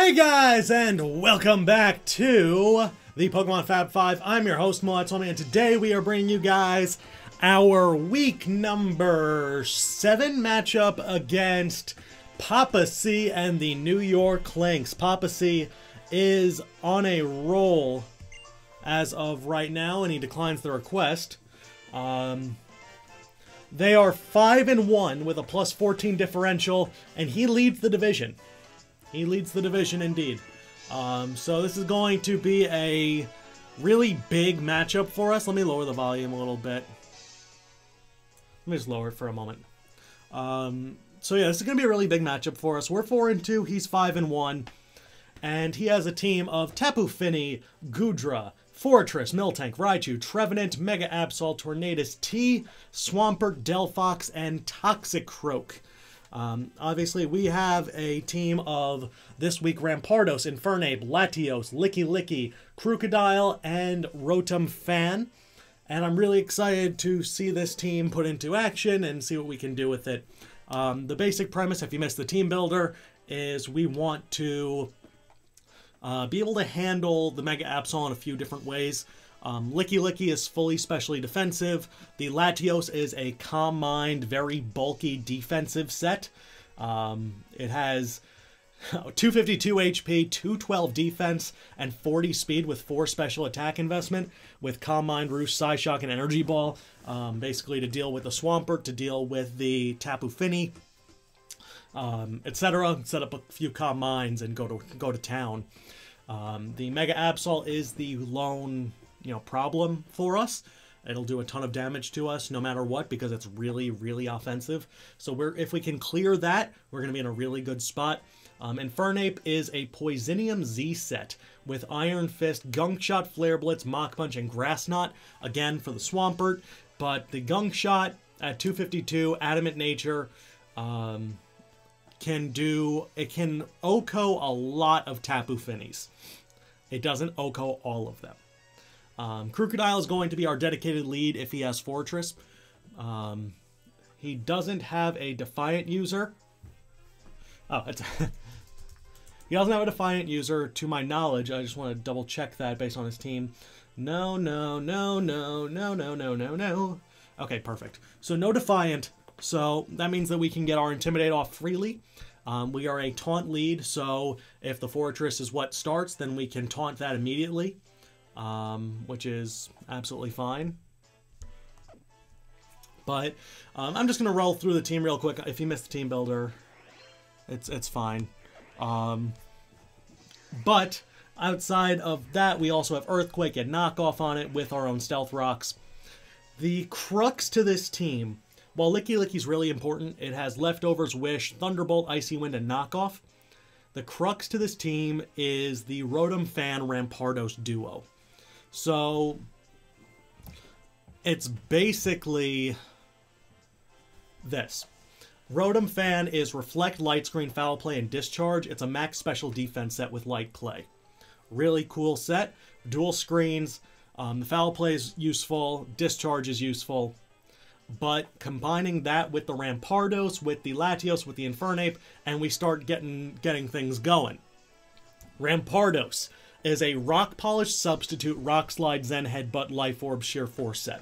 Hey guys, and welcome back to the Pokemon Fab Five. I'm your host, Moonlightswami, and today we are bringing you guys our week number 7 matchup against PapaSea and the New York Klinks. PapaSea is on a roll as of right now, and he declines the request. They are 5-1 with a plus 14 differential, and he leads the division. He leads the division indeed. So this is going to be a really big matchup for us. Let me lower the volume a little bit. Let me just lower it for a moment. So yeah, this is going to be a really big matchup for us. We're 4-2, he's 5-1. And he has a team of Tapu Fini, Goodra, Fortress, Miltank, Raichu, Trevenant, Mega Absol, Tornadus T, Swampert, Delphox, and Toxicroak. Obviously, we have a team of, this week, Rampardos, Infernape, Latios, Licky, Crocodile, and Rotom Fan. And I'm really excited to see this team put into action and see what we can do with it. The basic premise, if you missed the team builder, is we want to be able to handle the Mega Absol in a few different ways. Licky is fully specially defensive. The Latios is a Calm Mind, very bulky defensive set. It has 252 HP, 212 defense, and 40 speed with 4 special attack investment, with Calm Mind, Roost, Psyshock, and Energy Ball, basically to deal with the Swampert, to deal with the Tapu Fini, etc. Set up a few Calm Minds and go to town. The Mega Absol is the lone problem for us. It'll do a ton of damage to us no matter what because it's really, really offensive. So if we can clear that, we're going to be in a really good spot. Infernape is a Poisonium Z set with Iron Fist, Gunk Shot, Flare Blitz, Mach Punch, and Grass Knot, again for the Swampert. But the Gunk Shot at 252, Adamant Nature, can OHKO a lot of Tapu Finis. It doesn't OHKO all of them. Crocodile is going to be our dedicated lead if he has Fortress. He doesn't have a Defiant user. Oh, he doesn't have a Defiant user, to my knowledge. I just want to double check that based on his team. No. Okay, perfect. So no Defiant. So that means that we can get our Intimidate off freely. We are a taunt lead, so if the Fortress is what starts, then we can taunt that immediately. Which is absolutely fine. But I'm just going to roll through the team real quick. If you missed the team builder, it's fine. But outside of that, we also have Earthquake and Knockoff on it with our own Stealth Rocks. The crux to this team, while Licky's really important, it has Leftovers, Wish, Thunderbolt, Icy Wind, and Knockoff. The crux to this team is the Rotom Fan Rampardos duo. So, it's basically this. Rotom Fan is Reflect, Light Screen, Foul Play, and Discharge. It's a max special defense set with Light Clay. Really cool set. Dual screens. The Foul Play is useful. Discharge is useful. But combining that with the Rampardos, with the Latios, with the Infernape, and we start getting things going. Rampardos is a Rock Polish substitute Rock Slide Zen Headbutt Life Orb Sheer Force set.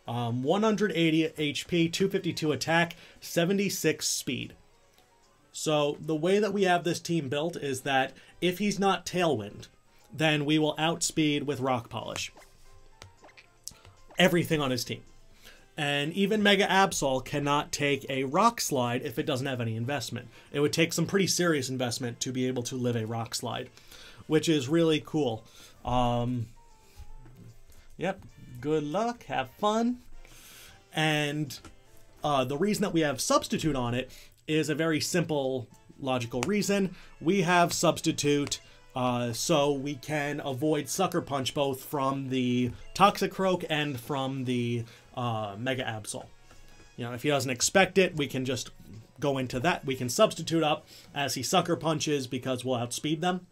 180 HP, 252 attack, 76 speed. So the way that we have this team built is that if he's not Tailwind, then we will outspeed with Rock Polish everything on his team. And even Mega Absol cannot take a Rock Slide if it doesn't have any investment. It would take some pretty serious investment to be able to live a Rock Slide, which is really cool. Yep, good luck, have fun. And the reason that we have Substitute on it is a very simple, logical reason. We have Substitute so we can avoid Sucker Punch both from the Toxicroak and from the Mega Absol. If he doesn't expect it, we can just go into that. We can substitute up as he Sucker Punches because we'll outspeed them.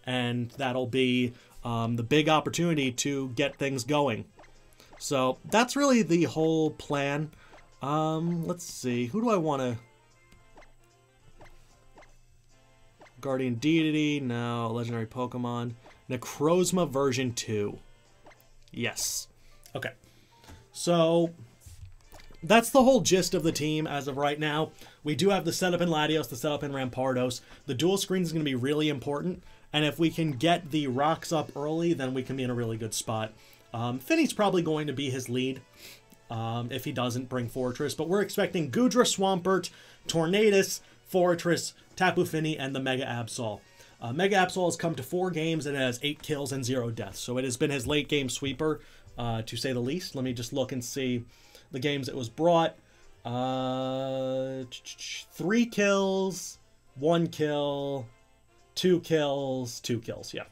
And that'll be the big opportunity to get things going. So that's really the whole plan. Let's see. Who do I want to Guardian Deity, no. Legendary Pokemon. Necrozma version 2. Yes. Okay. So, that's the whole gist of the team as of right now. We do have the setup in Latios, the setup in Rampardos. The dual screen is going to be really important. And if we can get the rocks up early, then we can be in a really good spot. Finny's probably going to be his lead if he doesn't bring Fortress. But we're expecting Goodra, Swampert, Tornadus, Fortress, Tapu Fini, and the Mega Absol. Mega Absol has come to 4 games and has 8 kills and 0 deaths. So it has been his late game sweeper, to say the least. Let me just look and see the games it was brought. 3 kills, 1 kill, 2 kills, 2 kills, yeah.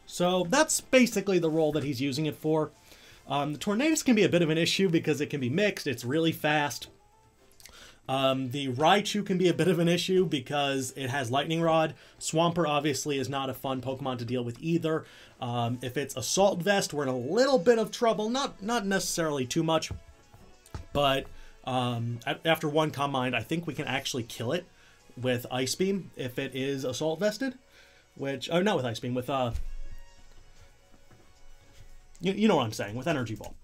So that's basically the role that he's using it for. The Tornadus can be a bit of an issue because it can be mixed, it's really fast. The Raichu can be a bit of an issue because it has Lightning Rod. Swampert obviously is not a fun Pokemon to deal with either. If it's Assault Vest, we're in a little bit of trouble, not necessarily too much. But after 1 Calm Mind, I think we can actually kill it with Ice Beam if it is Assault Vested. Which, oh, not with Ice Beam, with, you know what I'm saying, with Energy Ball.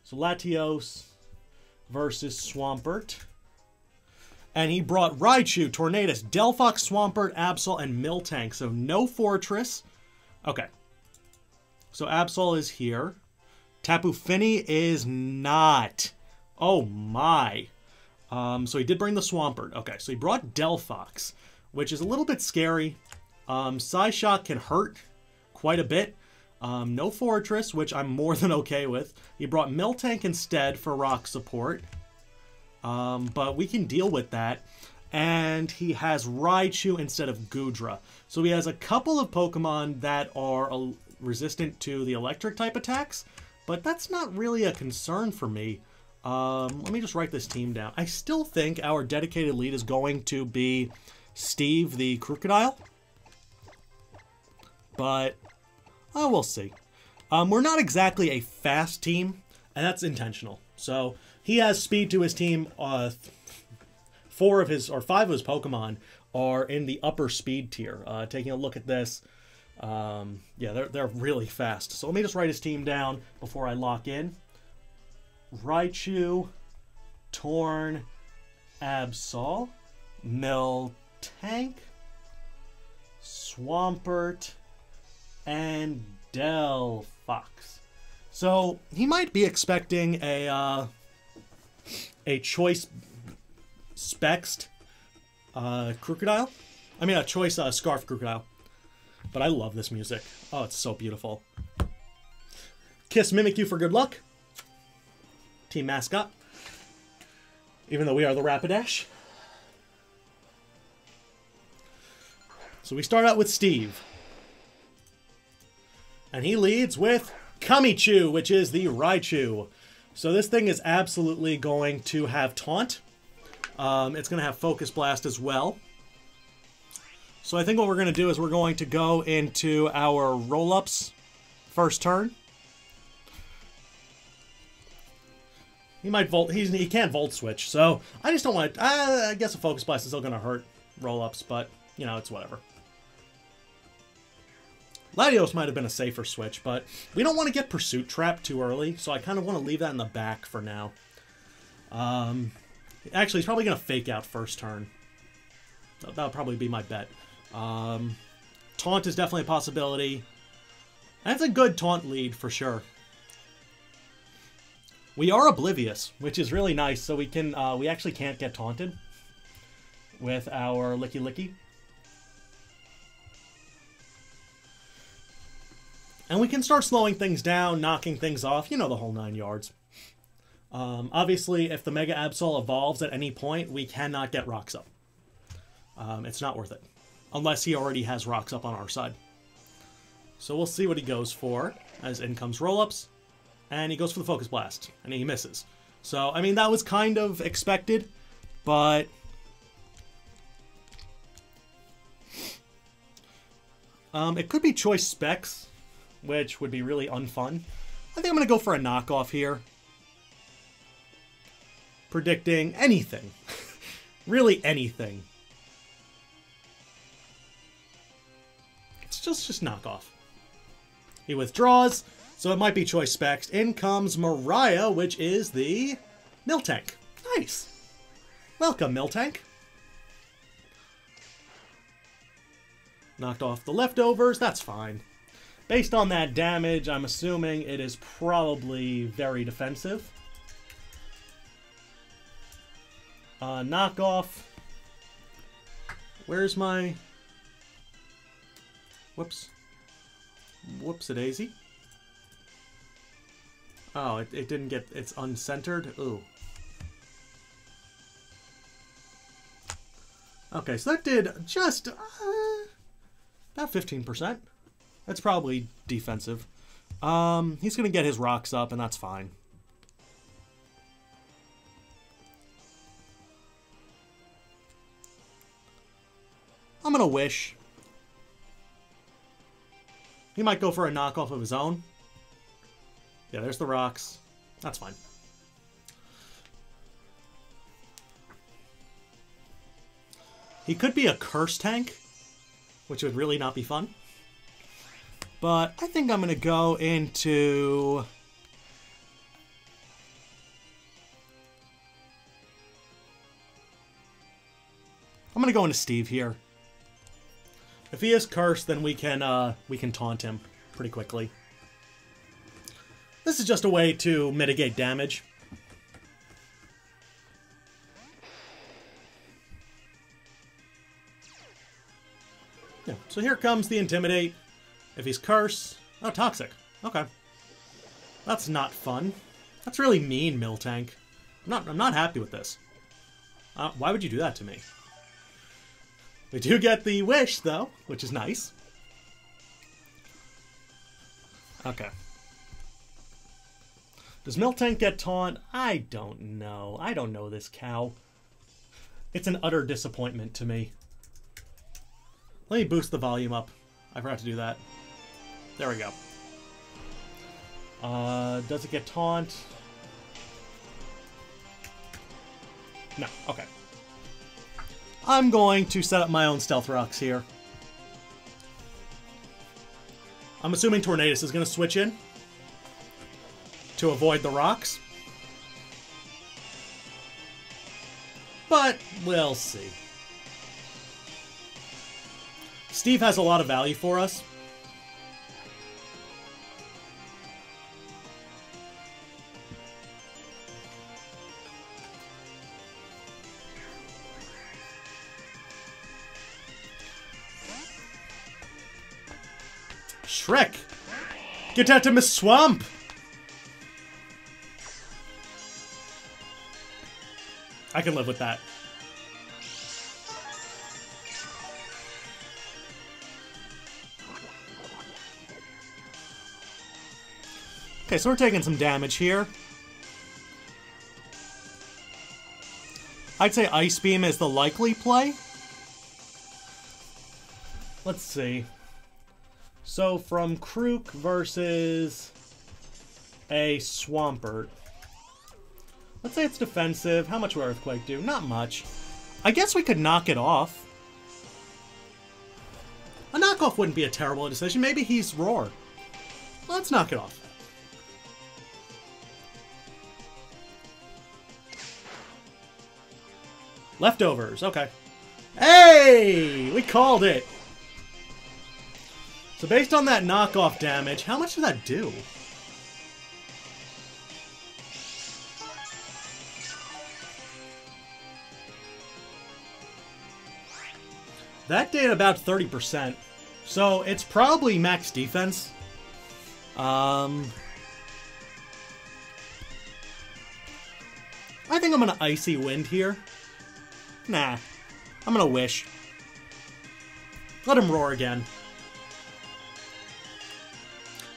So Latios versus Swampert. And he brought Raichu, Tornadus, Delphox, Swampert, Absol, and Miltank. So no Fortress. Okay. So Absol is here. Tapu Fini is not. Oh my. So he did bring the Swampert. Okay, so he brought Delphox, which is a little bit scary. Psyshock can hurt quite a bit. No Fortress, which I'm more than okay with. He brought Miltank instead for rock support. But we can deal with that. And he has Raichu instead of Goodra. So he has a couple of Pokemon that are resistant to the electric type attacks. But that's not really a concern for me. Let me just write this team down. I still think our dedicated lead is going to be Steve the Crocodile. But, we'll see. We're not exactly a fast team, and that's intentional. So, he has speed to his team. 5 of his Pokemon are in the upper speed tier. Taking a look at this, yeah, they're really fast. So let me just write his team down before I lock in. Raichu, Torn, Absol, Miltank, Swampert, and Delphox. So he might be expecting a choice Spexed Crocodile. I mean a choice Scarf Crocodile. But I love this music. Oh, it's so beautiful. Kiss Mimikyu for good luck. Team mascot. Even though we are the Rapidash. So we start out with Steve. And he leads with Kamichu, which is the Raichu. So this thing is absolutely going to have Taunt. It's going to have Focus Blast as well. So I think what we're going to do is we're going to go into our roll-ups first turn. He might Volt. He can't Volt Switch, so I just don't want to. I guess a Focus Blast is still going to hurt roll-ups, but, you know, it's whatever. Latios might have been a safer switch, but we don't want to get Pursuit Trap too early, so I kind of want to leave that in the back for now. Actually, he's probably going to Fake Out first turn. That'll probably be my bet. Taunt is definitely a possibility. That's a good Taunt lead for sure. We are Oblivious, which is really nice, so we can we actually can't get taunted with our Licky Licky. And we can start slowing things down, knocking things off, you know, the whole 9 yards. Obviously, if the Mega Absol evolves at any point, we cannot get Rocks Up. It's not worth it. Unless he already has Rocks Up on our side. So we'll see what he goes for, as in comes Roll-Ups. And he goes for the Focus Blast, and he misses. So, I mean, that was kind of expected, but... it could be Choice Specs, which would be really unfun. I think I'm going to go for a knockoff here. Predicting anything. Really anything. just knock off. He withdraws, so it might be choice specs. In comes Mariah, which is the Miltank. Nice. Welcome, Miltank. Knocked off the leftovers, that's fine. Based on that damage, I'm assuming it is probably very defensive. Knockoff. Where's my... Whoops. Whoops-a-daisy. Oh, it didn't get... It's uncentered? Ooh. Okay, so that did just... about 15%. That's probably defensive. He's going to get his rocks up, and that's fine. I'm going to wish. He might go for a knockoff of his own. Yeah, there's the rocks. That's fine. He could be a curse tank, which would really not be fun. But I think I'm going to go into... I'm going to go into Steve here. If he is cursed, then we can taunt him pretty quickly. This is just a way to mitigate damage. Yeah, so here comes the Intimidate. If he's cursed... Oh, Toxic. Okay. That's not fun. That's really mean, Miltank. I'm not happy with this. Why would you do that to me? We do get the wish, though, which is nice. Okay. Does Miltank get taunt? I don't know. I don't know this cow. It's an utter disappointment to me. Let me boost the volume up. I forgot to do that. There we go. Does it get taunt? No. Okay. I'm going to set up my own stealth rocks here. I'm assuming Tornadus is going to switch in to avoid the rocks. But we'll see. Steve has a lot of value for us. Shrek! Get out of my swamp! I can live with that. Okay, so we're taking some damage here. I'd say Ice Beam is the likely play. Let's see. So from Krook versus a Swampert. Let's say it's defensive. How much will Earthquake do? Not much. I guess we could knock it off. A knockoff wouldn't be a terrible decision. Maybe he's Roar. Let's knock it off. Leftovers. Okay. Hey! We called it! So based on that knockoff damage, how much does that do? That did about 30%. So it's probably max defense. I think I'm gonna Icy Wind here. Nah. I'm gonna Wish. Let him roar again.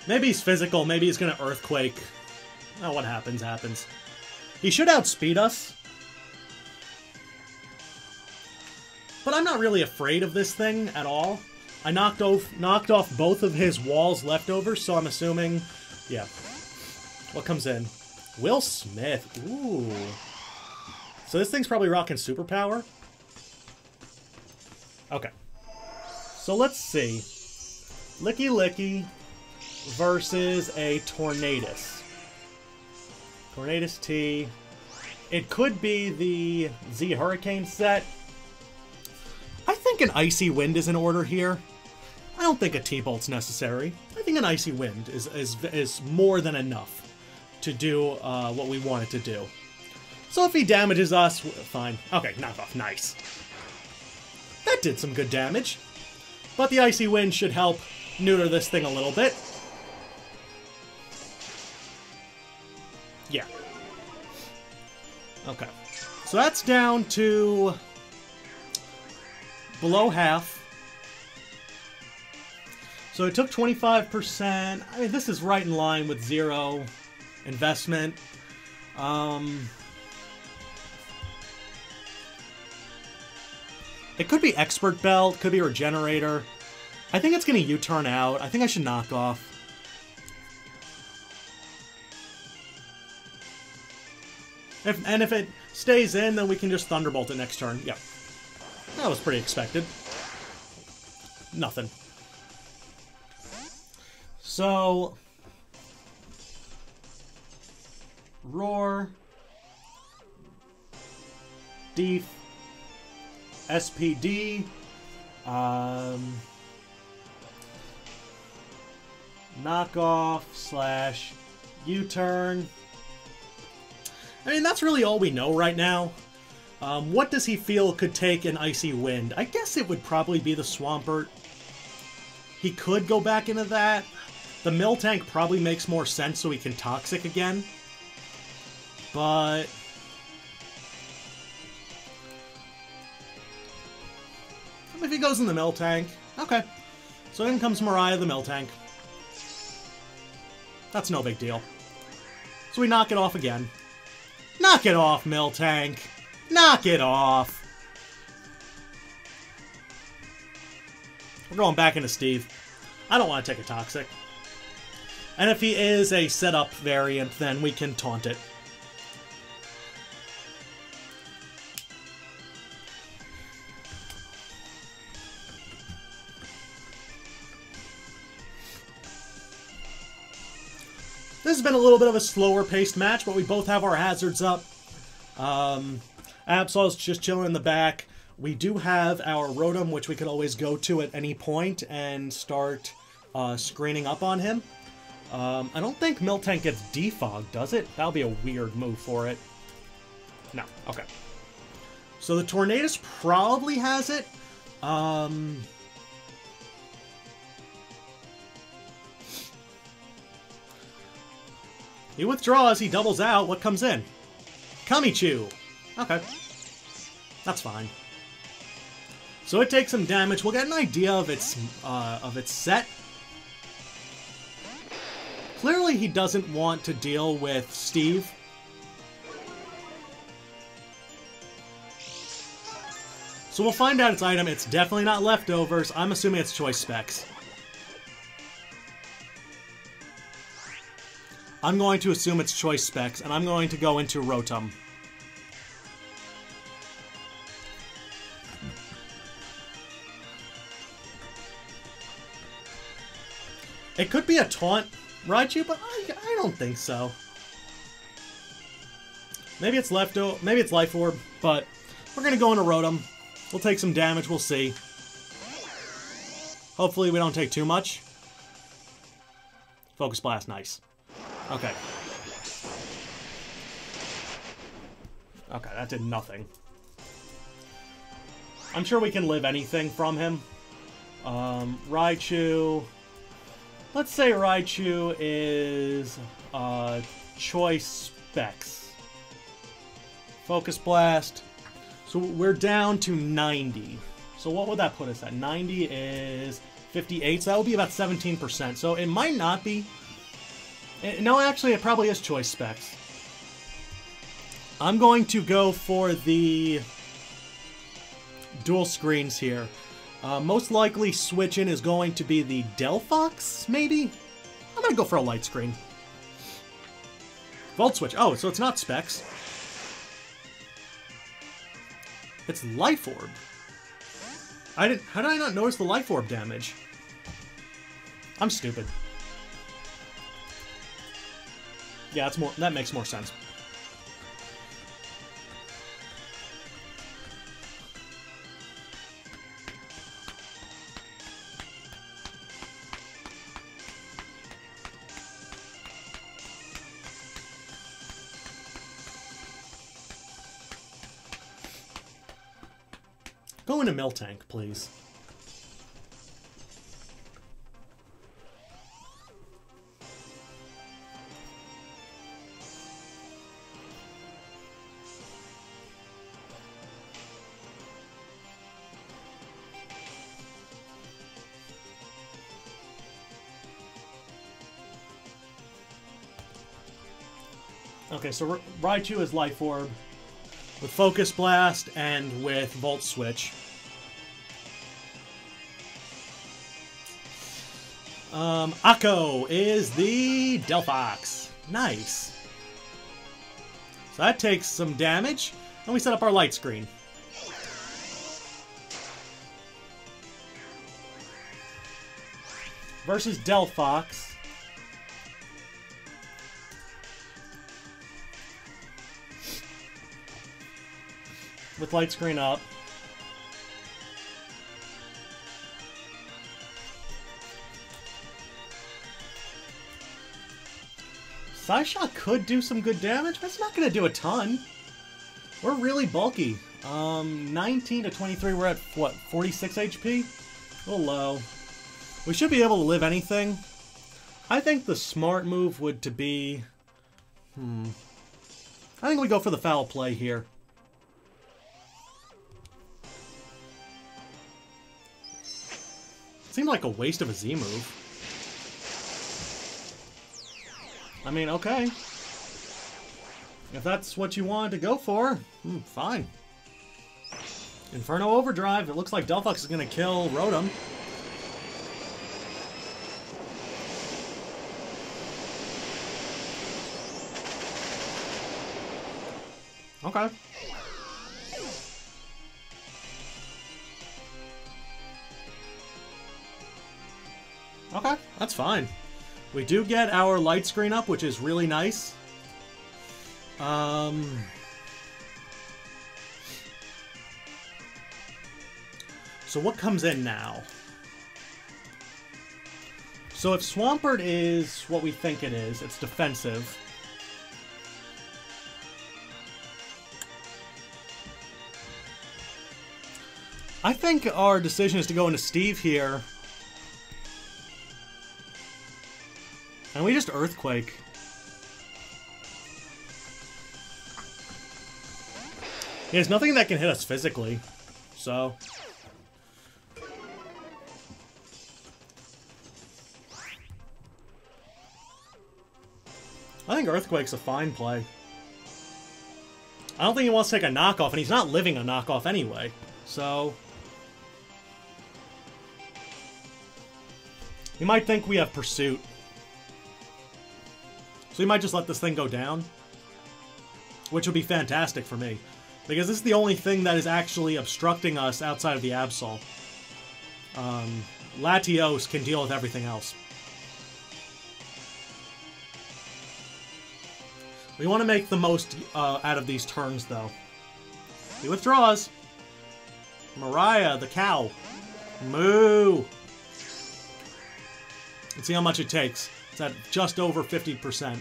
Maybe he's physical, maybe he's gonna Earthquake. Oh, what happens, happens. He should outspeed us. But I'm not really afraid of this thing at all. I knocked off both of his walls leftovers, so I'm assuming... Yeah. What comes in? Will Smith. Ooh. So this thing's probably rocking superpower. Okay. So let's see. Licky Licky versus a Tornadus. Tornadus T. It could be the Z Hurricane set. I think an Icy Wind is in order here. I don't think a T-Bolt's necessary. I think an Icy Wind is more than enough to do what we want it to do. So if he damages us, fine. Okay, knock off, nice. That did some good damage. But the Icy Wind should help neuter this thing a little bit. Yeah. Okay. So that's down to below half. So it took 25%. I mean, this is right in line with 0 investment. It could be Expert Belt, could be Regenerator. I think it's going to U-turn out. I think I should knock off. And if it stays in, then we can just Thunderbolt it next turn. Yep. That was pretty expected. Nothing. So... Roar. Deef. SPD. Knockoff slash U-turn. I mean, that's really all we know right now. What does he feel could take an Icy Wind? I guess it would probably be the Swampert. He could go back into that. The Miltank probably makes more sense so he can Toxic again. But... if he goes in the Miltank, okay. So in comes Mariah the Miltank. That's no big deal. So we knock it off again. Knock it off, Miltank! Knock it off! We're going back into Steve. I don't want to take a Toxic. And if he is a setup variant, then we can taunt it. This has been a little bit of a slower paced match, but we both have our hazards up. Absol's just chilling in the back. We do have our Rotom, which we could always go to at any point and start screening up on him. I don't think Miltank gets defogged, does it? That'll be a weird move for it. No, okay. So the Tornadus probably has it. He withdraws, he doubles out. What comes in? Kamichu. Okay. That's fine. So it takes some damage. We'll get an idea of its set. Clearly he doesn't want to deal with Steve. So we'll find out its item. It's definitely not leftovers. I'm assuming it's choice specs. I'm going to assume it's choice specs, and I'm going to go into Rotom. It could be a taunt Raichu, but I don't think so. Maybe it's maybe it's Life Orb, but we're gonna go into Rotom. We'll take some damage, we'll see. Hopefully we don't take too much. Focus Blast, nice. Okay. Okay, that did nothing. I'm sure we can live anything from him. Raichu... Let's say Raichu is choice specs. Focus Blast. So we're down to 90. So what would that put us at? 90 is 58, so that would be about 17%. So it might not be. No, actually, it probably is choice specs. I'm going to go for the dual screens here. Most likely switch in is going to be the Delphox, maybe? I'm going to go for a light screen. Volt Switch. Oh, so it's not specs. It's Life Orb. How did I not notice the Life Orb damage? I'm stupid. Yeah, that's more. That makes more sense. Go into Mill Tank, please. Okay, so Raichu is Life Orb with Focus Blast and with Volt Switch. Akko is the Delphox. Nice. So that takes some damage, and we set up our light screen. Versus Delphox. With light screen up. Psyshock could do some good damage, but it's not going to do a ton. We're really bulky. 19 to 23, we're at, what, 46 HP? A little low. We should be able to live anything. I think the smart move would to be... I think we go for the foul play here. Seemed like a waste of a Z move. I mean, okay. If that's what you wanted to go for, fine. Inferno Overdrive. It looks like Delphox is going to kill Rotom. Okay. Okay, that's fine. We do get our light screen up, which is really nice. So what comes in now? So if Swampert is what we think it is, it's defensive. I think our decision is to go into Steve here. And we just Earthquake. There's nothing that can hit us physically, so... I think Earthquake's a fine play. I don't think he wants to take a knockoff, and he's not living a knockoff anyway, so... He might think we have Pursuit. So he might just let this thing go down. Which would be fantastic for me. Because this is the only thing that is actually obstructing us outside of the Absol. Latios can deal with everything else. We want to make the most out of these turns, though. He withdraws. Mariah, the cow. Moo! Let's see how much it takes. It's at just over 50%.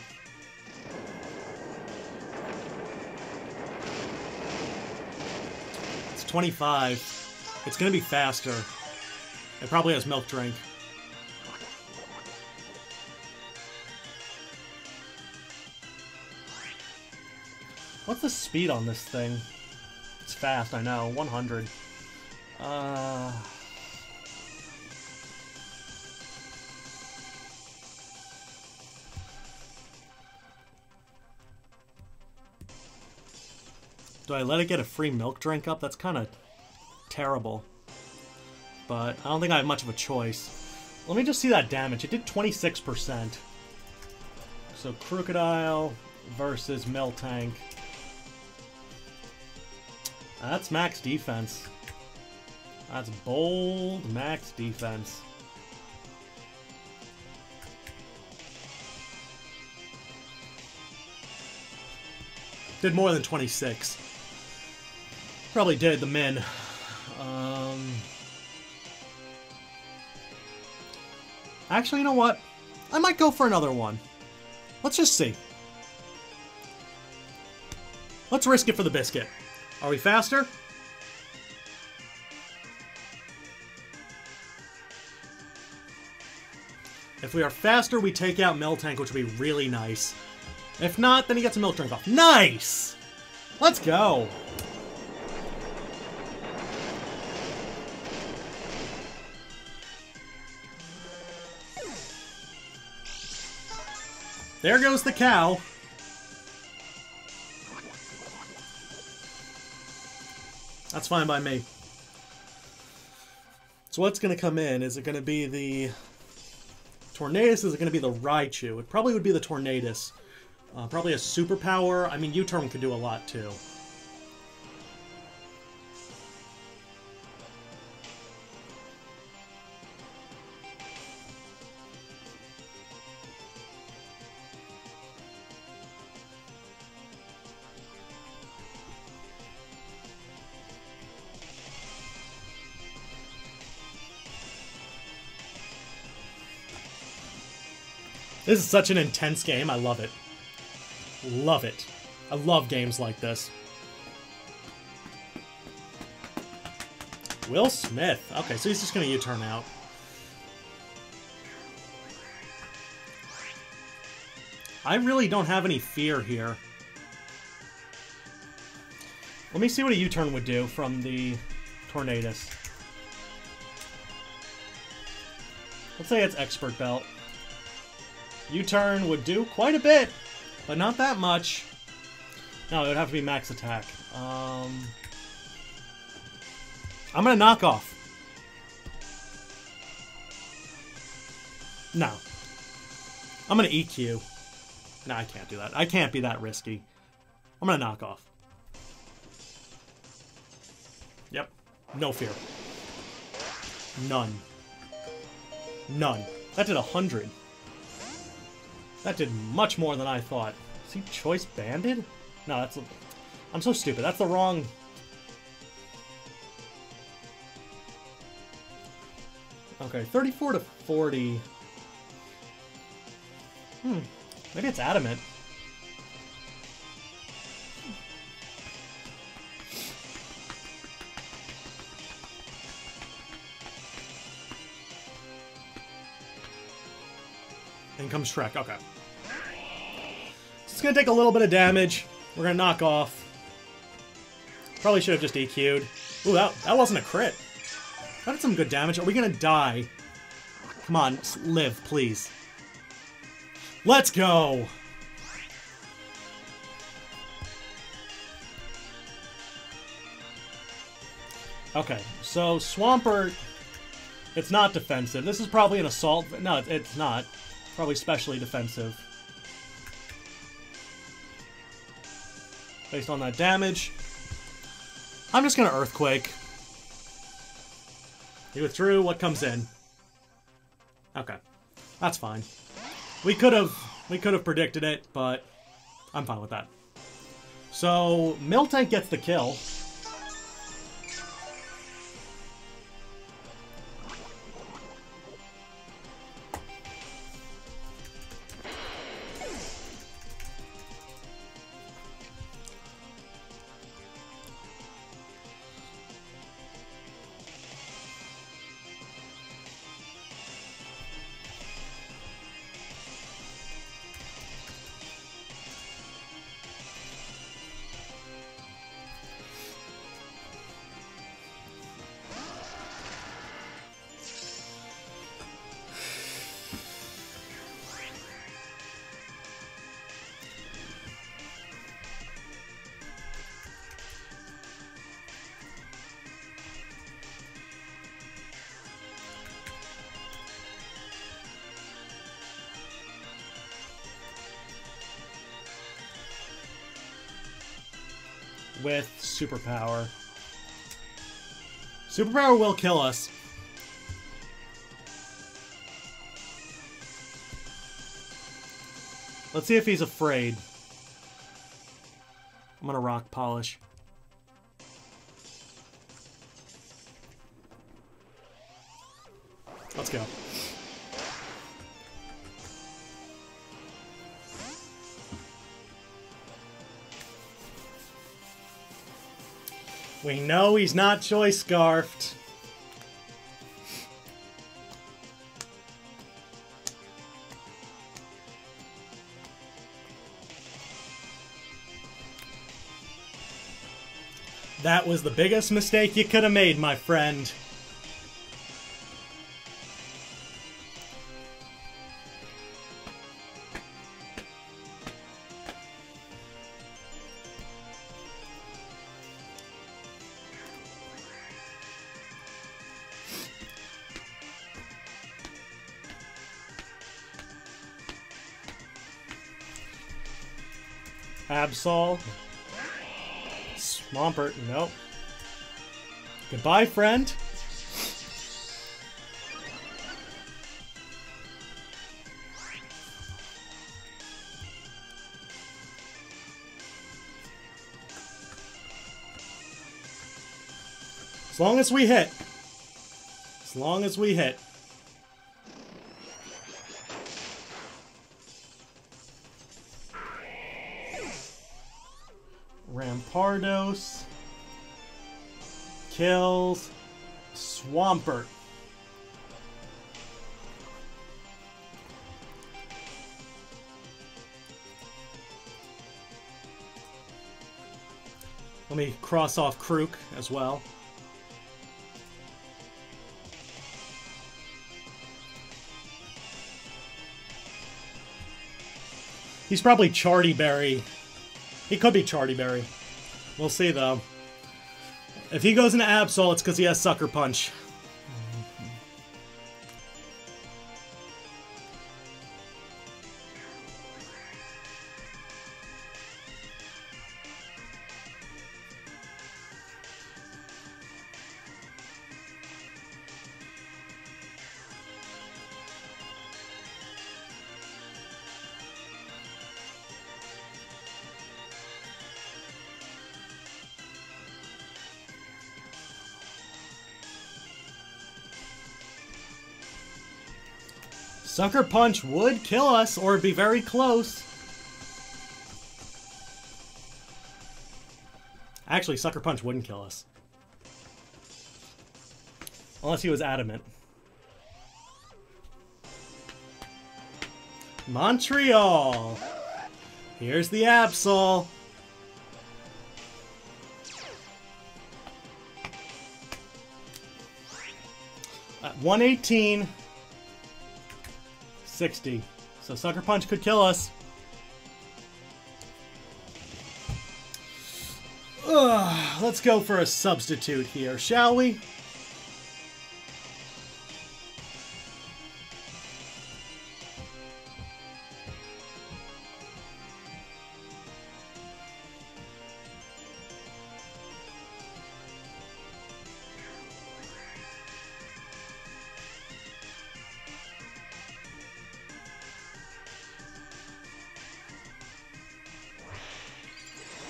It's 25. It's going to be faster. It probably has Milk Drink. What's the speed on this thing? It's fast, I know. 100. Do I let it get a free milk drink up? That's kind of terrible. But I don't think I have much of a choice. Let me just see that damage. It did 26%. So Crocodile versus Miltank. That's max defense. That's bold max defense. Did more than 26. Probably did the min. Actually, you know what? I might go for another one. Let's just see. Let's risk it for the biscuit. Are we faster? If we are faster, we take out Miltank, which would be really nice. If not, then he gets a milk drink off. Nice! Let's go! There goes the cow. That's fine by me. So what's going to come in? Is it going to be the Tornadus? Is it going to be the Raichu? It probably would be the Tornadus. Probably a superpower. I mean, U-Turn could do a lot too. This is such an intense game. I love it. Love it. I love games like this. Will Smith. Okay, so he's just going to U-turn out. I really don't have any fear here. Let me see what a U-turn would do from the Tornadus. Let's say it's Expert Belt. U-turn would do quite a bit, but not that much. No, it would have to be max attack. I'm gonna knock off. No. I'm gonna EQ. No, I can't do that. I can't be that risky. I'm gonna knock off. Yep. No fear. None. None. That did 100. That did much more than I thought. Is he Choice Banded? No, that's... I'm so stupid. That's the wrong... Okay, 34 to 40. Maybe it's Adamant. In comes Shrek. Okay. It's going to take a little bit of damage. We're going to knock off. Probably should have just EQ'd. Ooh, that wasn't a crit. That did some good damage. Are we going to die? Come on, live, please. Let's go! Okay, so Swampert, it's not defensive. This is probably an assault. No, it's not. Probably specially defensive. Based on that damage. I'm just going to Earthquake. He withdrew. What comes in? Okay. That's fine. We could have predicted it, but I'm fine with that. So, Miltank gets the kill. With Superpower. Superpower will kill us. Let's see if he's afraid. I'm gonna rock polish. Let's go. We know he's not choice scarfed. That was the biggest mistake you could have made, my friend. Absol. Swampert, nope. Goodbye, friend. As long as we hit. As long as we hit. Rampardos kills Swampert. Let me cross off Krook as well. He's probably Chartyberry. He could be Chartyberry. We'll see, though. If he goes into Absol, it's because he has Sucker Punch. Sucker Punch would kill us, or be very close. Actually, Sucker Punch wouldn't kill us. Unless he was adamant. Montreal! Here's the Absol. At 118... 60. So Sucker Punch could kill us. Let's go for a substitute here, shall we?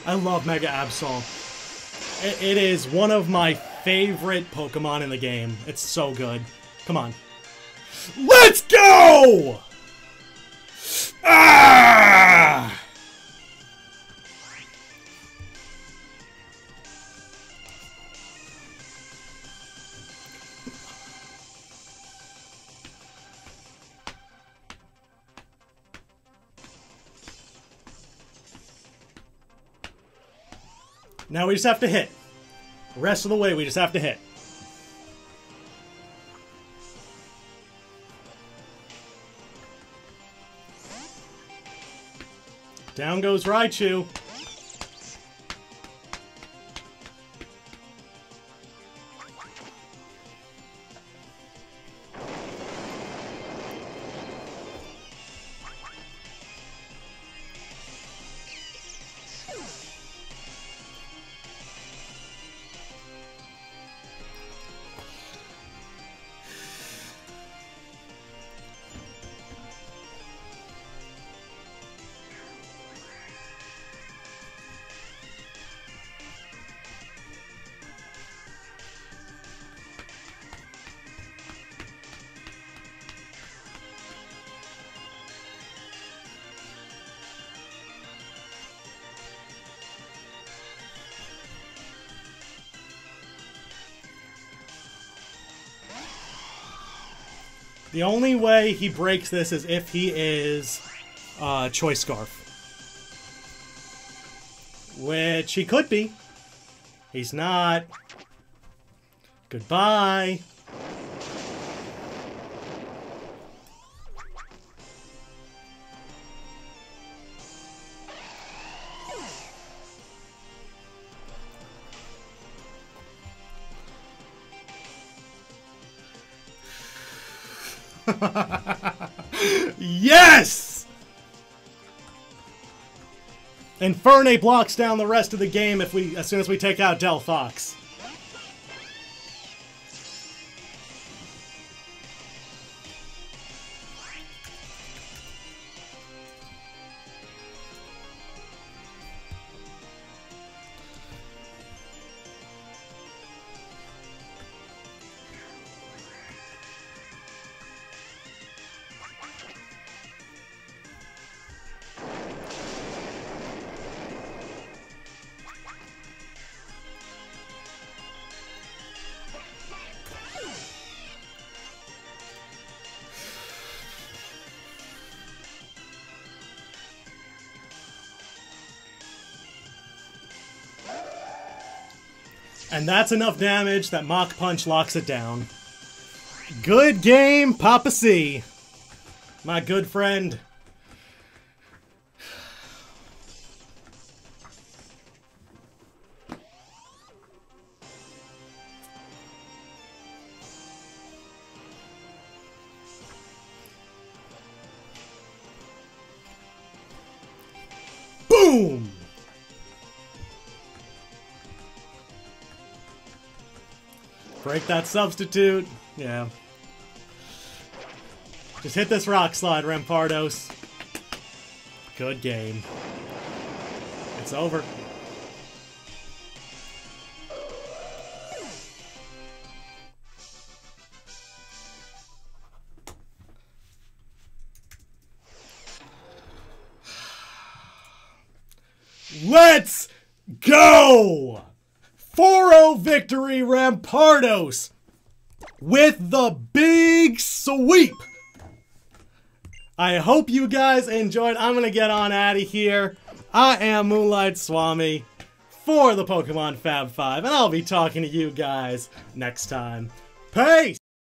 I love Mega Absol. It is one of my favorite Pokemon in the game. It's so good. Come on. Let's go! Ah! Now we just have to hit. The rest of the way, we just have to hit. Down goes Raichu. The only way he breaks this is if he is Choice Scarf. Which he could be. He's not. Goodbye. Yes! Infernape blocks down the rest of the game as soon as we take out Del Fox. And that's enough damage that Mach Punch locks it down. Good game, PapaSea. My good friend. Boom! Break that substitute. Yeah. Just hit this rock slide, Rampardos. Good game. It's over. Let's go! 4-0 victory, Rampardos, with the big sweep. I hope you guys enjoyed. I'm going to get on out of here. I am Moonlightswami for the Pokemon Fab Five, and I'll be talking to you guys next time. Peace!